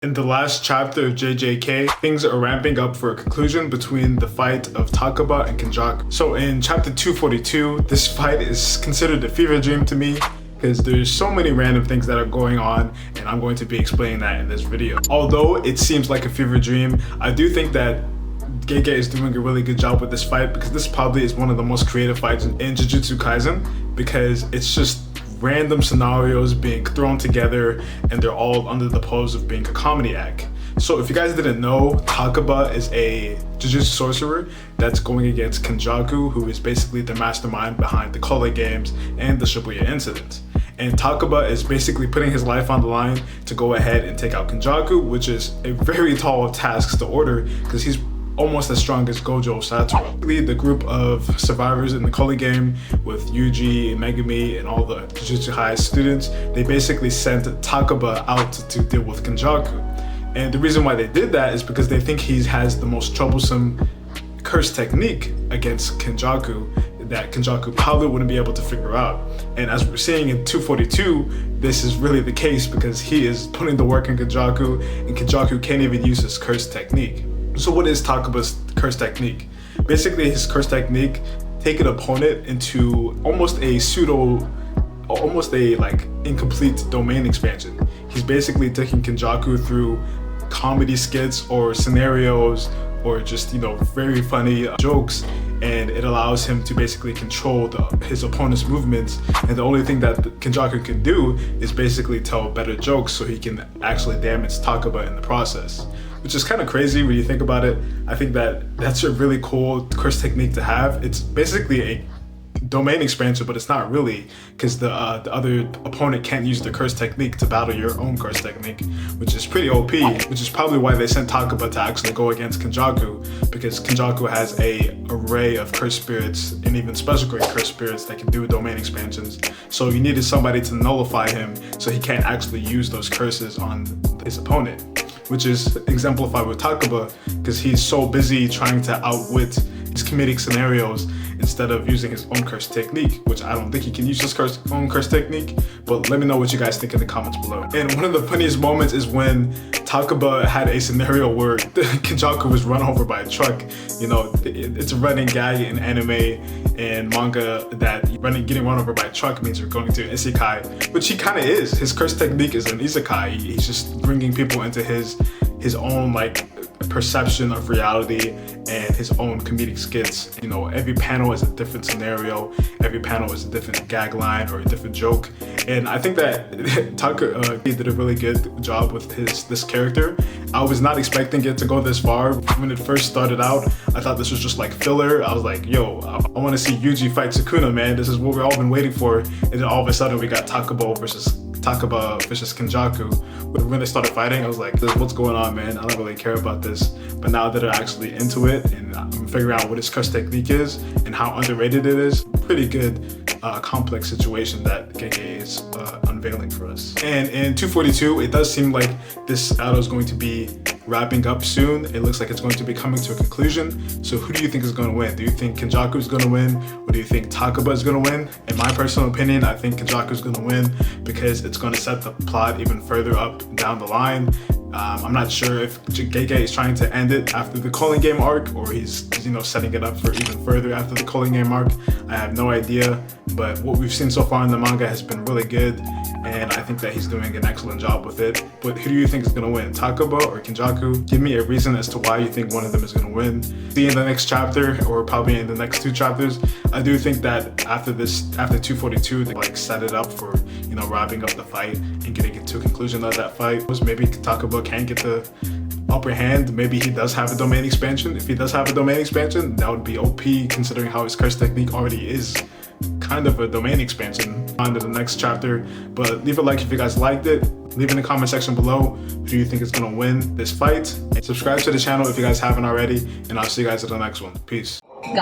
In the last chapter of JJK, things are ramping up for a conclusion between the fight of Takaba and Kenjaku. So in chapter 242, this fight is considered a fever dream to me because there's so many random things that are going on, and I'm going to be explaining that in this video. Although it seems like a fever dream, I do think that JJK is doing a really good job with this fight because this probably is one of the most creative fights in Jujutsu Kaisen because it's just random scenarios being thrown together and they're all under the pose of being a comedy act. So if you guys didn't know, Takaba is a jujutsu sorcerer that's going against Kenjaku, who is basically the mastermind behind the Kole games and the Shibuya incident. And Takaba is basically putting his life on the line to go ahead and take out Kenjaku, which is a very tall task to order because he's almost as strong as Gojo Satoru. The group of survivors in the Kole game with Yuji, Megumi, and all the Jujutsu High students, they basically sent Takaba out to deal with Kenjaku. And the reason why they did that is because they think he has the most troublesome curse technique against Kenjaku that Kenjaku probably wouldn't be able to figure out. And as we're seeing in 242, this is really the case because he is putting the work in Kenjaku, and Kenjaku can't even use his curse technique. So what is Takaba's curse technique? Basically, his curse technique take an opponent into almost a incomplete domain expansion. He's basically taking Kenjaku through comedy skits or scenarios or just, very funny jokes, and it allows him to basically control his opponent's movements. And the only thing that Kenjaku can do is basically tell better jokes so he can actually damage Takaba in the process, which is kind of crazy when you think about it. I think that that's a really cool curse technique to have. It's basically a domain expansion, but it's not really, because the other opponent can't use the curse technique to battle your own curse technique, which is pretty OP, which is probably why they sent Takaba to actually go against Kenjaku, because Kenjaku has a array of curse spirits and even special grade curse spirits that can do domain expansions. So you needed somebody to nullify him so he can't actually use those curses on his opponent, which is exemplified with Takaba because he's so busy trying to outwit his comedic scenarios instead of using his own curse technique, which I don't think he can use his own curse technique, but let me know what you guys think in the comments below. And one of the funniest moments is when Takaba had a scenario where Kenjaku was run over by a truck. It's a running gag in anime and manga that getting run over by a truck means you're going to an isekai, which he kind of is. His curse technique is an isekai. He's just bringing people into his own perception of reality and his own comedic skits. Every panel is a different scenario, every panel is a different gag line or a different joke, and I think that Takaba did a really good job with this character. I was not expecting it to go this far. When it first started out, I thought this was just like filler. I was like, yo, I want to see Yuji fight Sukuna, man. This is what we've all been waiting for. And then all of a sudden we got Takaba versus Kenjaku. When they started fighting, I was like, what's going on, man? I don't really care about this. But now that I'm actually into it and I'm figuring out what his curse technique is and how underrated it is, pretty good complex situation that JJK is unveiling for us. And in 242, it does seem like this battle is going to be wrapping up soon. It looks like it's going to be coming to a conclusion. So who do you think is going to win? Do you think Kenjaku is going to win? Or do you think Takaba is going to win? In my personal opinion, I think Kenjaku is going to win because it's going to set the plot even further up down the line. I'm not sure if JJK is trying to end it after the Kole game arc, or he's setting it up for even further after the Kole game arc. I have no idea, but what we've seen so far in the manga has been really good, and I think that he's doing an excellent job with it. But who do you think is going to win, Takaba or Kenjaku? Give me a reason as to why you think one of them is going to win. See in the next chapter, or probably in the next two chapters. I do think that after 242, they set it up for wrapping up the fight and getting it to a conclusion of that fight. Maybe Takaba can get the upper hand. Maybe he does have a domain expansion. If he does have a domain expansion, that would be OP considering how his curse technique already is kind of a domain expansion. On to the next chapter, but leave a like if you guys liked it. Leave in the comment section below who do you think is gonna win this fight. And subscribe to the channel if you guys haven't already, and I'll see you guys at the next one. Peace. Go.